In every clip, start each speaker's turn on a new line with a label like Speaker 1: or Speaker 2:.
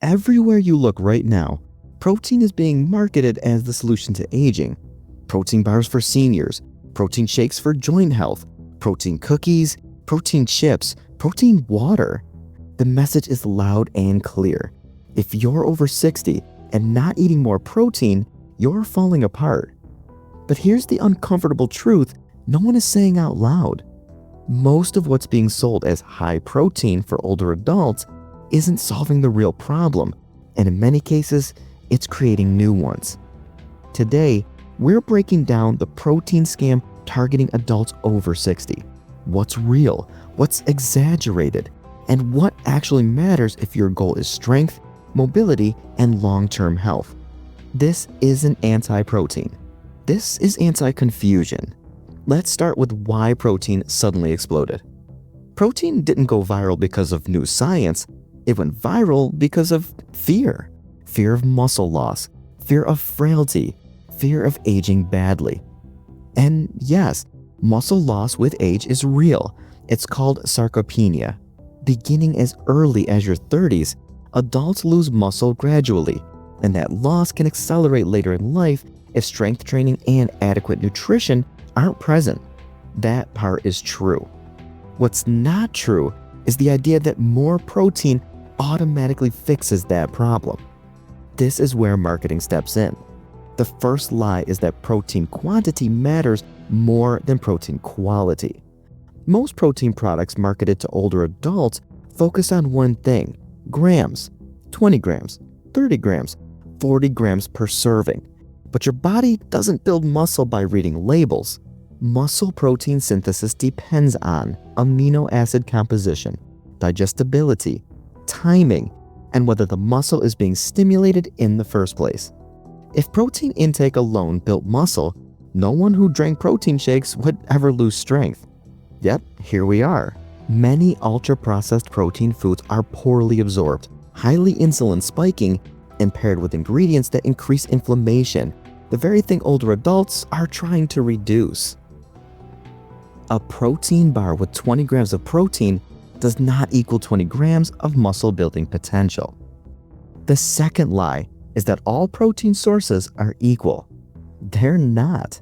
Speaker 1: Everywhere you look right now, protein is being marketed as the solution to aging. Protein bars for seniors, protein shakes for joint health, protein cookies, protein chips, protein water. The message is loud and clear. If you're over 60 and not eating more protein, you're falling apart. But here's the uncomfortable truth no one is saying out loud. Most of what's being sold as high protein for older adults isn't solving the real problem, and in many cases, it's creating new ones. Today, we're breaking down the protein scam targeting adults over 60. What's real, what's exaggerated, and what actually matters if your goal is strength, mobility, and long-term health. This isn't anti-protein. This is anti-confusion. Let's start with why protein suddenly exploded. Protein didn't go viral because of new science. It went viral because of fear. Fear of muscle loss, fear of frailty, fear of aging badly. And yes, muscle loss with age is real. It's called sarcopenia. Beginning as early as your 30s, adults lose muscle gradually, and that loss can accelerate later in life if strength training and adequate nutrition aren't present. That part is true. What's not true is the idea that more protein automatically fixes that problem. This is where marketing steps in. The first lie is that protein quantity matters more than protein quality. Most protein products marketed to older adults focus on one thing: grams, 20 grams, 30 grams, 40 grams per serving. But your body doesn't build muscle by reading labels. Muscle protein synthesis depends on amino acid composition, digestibility, timing, and whether the muscle is being stimulated in the first place. If protein intake alone built muscle, no one who drank protein shakes would ever lose strength. Yet, here we are. Many ultra-processed protein foods are poorly absorbed, highly insulin spiking, and paired with ingredients that increase inflammation, the very thing older adults are trying to reduce. A protein bar with 20 grams of protein does not equal 20 grams of muscle building potential. The second lie is that all protein sources are equal. They're not.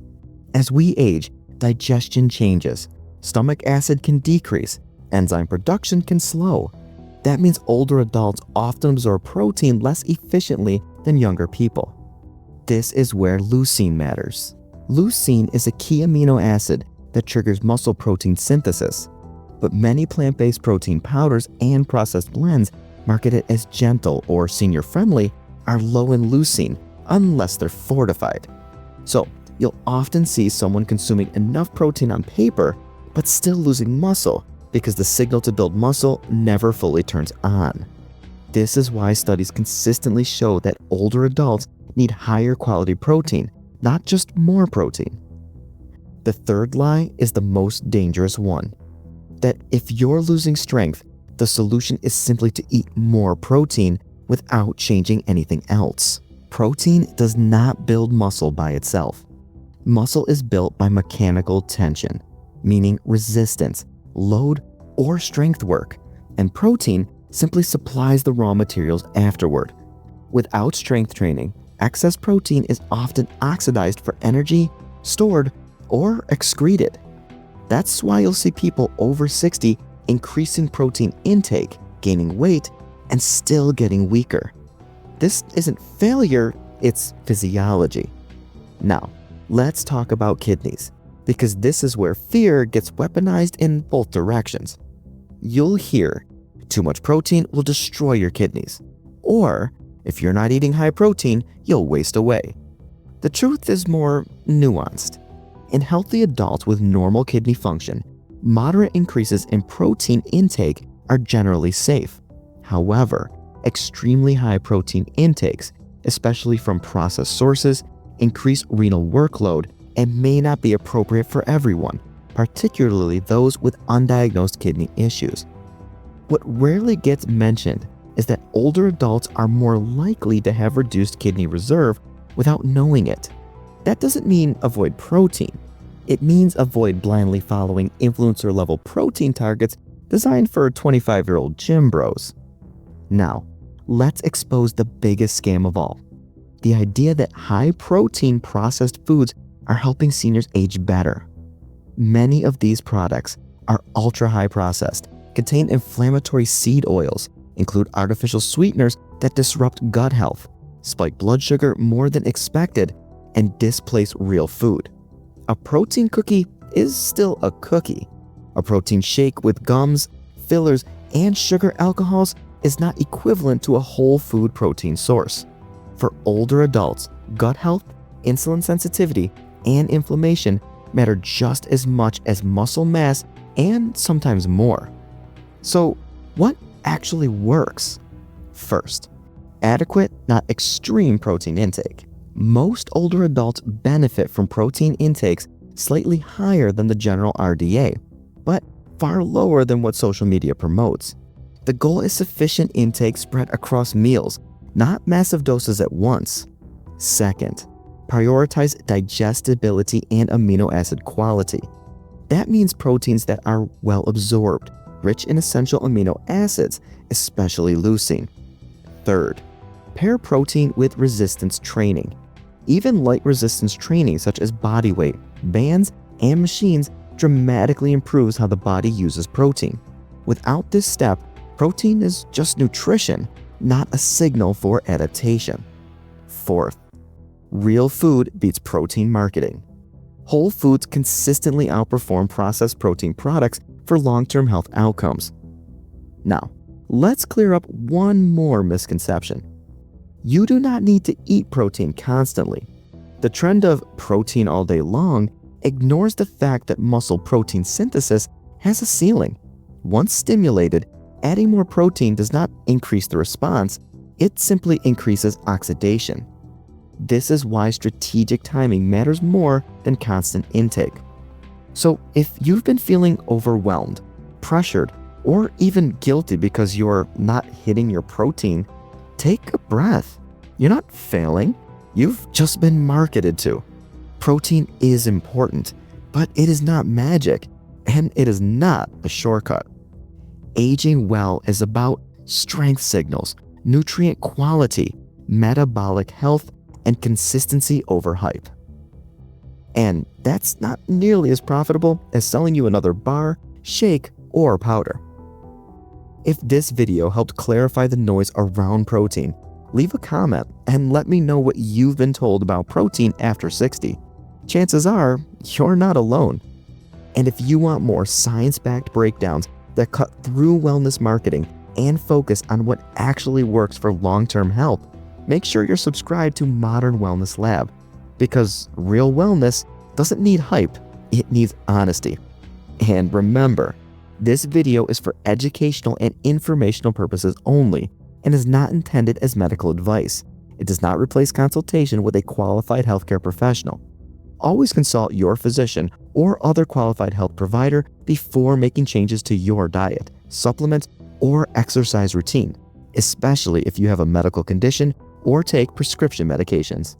Speaker 1: As we age, digestion changes, stomach acid can decrease, enzyme production can slow. That means older adults often absorb protein less efficiently than younger people. This is where leucine matters. Leucine is a key amino acid that triggers muscle protein synthesis, but many plant-based protein powders and processed blends marketed as gentle or senior-friendly are low in leucine unless they're fortified. So you'll often see someone consuming enough protein on paper but still losing muscle because the signal to build muscle never fully turns on. This is why studies consistently show that older adults need higher quality protein, not just more protein. The third lie is the most dangerous one, that if you're losing strength, the solution is simply to eat more protein without changing anything else. Protein does not build muscle by itself. Muscle is built by mechanical tension, meaning resistance, load, or strength work, and protein simply supplies the raw materials afterward. Without strength training, excess protein is often oxidized for energy, stored, or excreted. That's why you'll see people over 60 increasing protein intake, gaining weight, and still getting weaker. This isn't failure, it's physiology. Now, let's talk about kidneys, because this is where fear gets weaponized in both directions. You'll hear, too much protein will destroy your kidneys, or if you're not eating high protein, you'll waste away. The truth is more nuanced. In healthy adults with normal kidney function, moderate increases in protein intake are generally safe. However, extremely high protein intakes, especially from processed sources, increase renal workload and may not be appropriate for everyone, particularly those with undiagnosed kidney issues. What rarely gets mentioned is that older adults are more likely to have reduced kidney reserve without knowing it. That doesn't mean avoid protein. It means avoid blindly following influencer-level protein targets designed for 25-year-old gym bros. Now, let's expose the biggest scam of all. The idea that high-protein processed foods are helping seniors age better. Many of these products are ultra-high processed, contain inflammatory seed oils, include artificial sweeteners that disrupt gut health, spike blood sugar more than expected, and displace real food. A protein cookie is still a cookie. A protein shake with gums, fillers, and sugar alcohols is not equivalent to a whole food protein source. For older adults, gut health, insulin sensitivity, and inflammation matter just as much as muscle mass and sometimes more. So, what actually works? First, adequate, not extreme protein intake. Most older adults benefit from protein intakes slightly higher than the general RDA, but far lower than what social media promotes. The goal is sufficient intake spread across meals, not massive doses at once. Second, prioritize digestibility and amino acid quality. That means proteins that are well absorbed, rich in essential amino acids, especially leucine. Third, pair protein with resistance training. Even light resistance training such as body weight, bands, and machines dramatically improves how the body uses protein. Without this step, protein is just nutrition, not a signal for adaptation. Fourth, real food beats protein marketing. Whole foods consistently outperform processed protein products for long-term health outcomes. Now, let's clear up one more misconception. You do not need to eat protein constantly. The trend of protein all day long ignores the fact that muscle protein synthesis has a ceiling. Once stimulated, adding more protein does not increase the response, it simply increases oxidation. This is why strategic timing matters more than constant intake. So if you've been feeling overwhelmed, pressured, or even guilty because you're not hitting your protein, take a breath. You're not failing. You've just been marketed to. Protein is important, but it is not magic, and it is not a shortcut. Aging well is about strength signals, nutrient quality, metabolic health, and consistency over hype. And that's not nearly as profitable as selling you another bar, shake, or powder. If this video helped clarify the noise around protein, leave a comment and let me know what you've been told about protein after 60. Chances are you're not alone. And if you want more science-backed breakdowns that cut through wellness marketing and focus on what actually works for long-term health, make sure you're subscribed to Modern Wellness Lab, because real wellness doesn't need hype, it needs honesty. And remember, this video is for educational and informational purposes only and is not intended as medical advice. It does not replace consultation with a qualified healthcare professional. Always consult your physician or other qualified health provider before making changes to your diet, supplements, or exercise routine, especially if you have a medical condition or take prescription medications.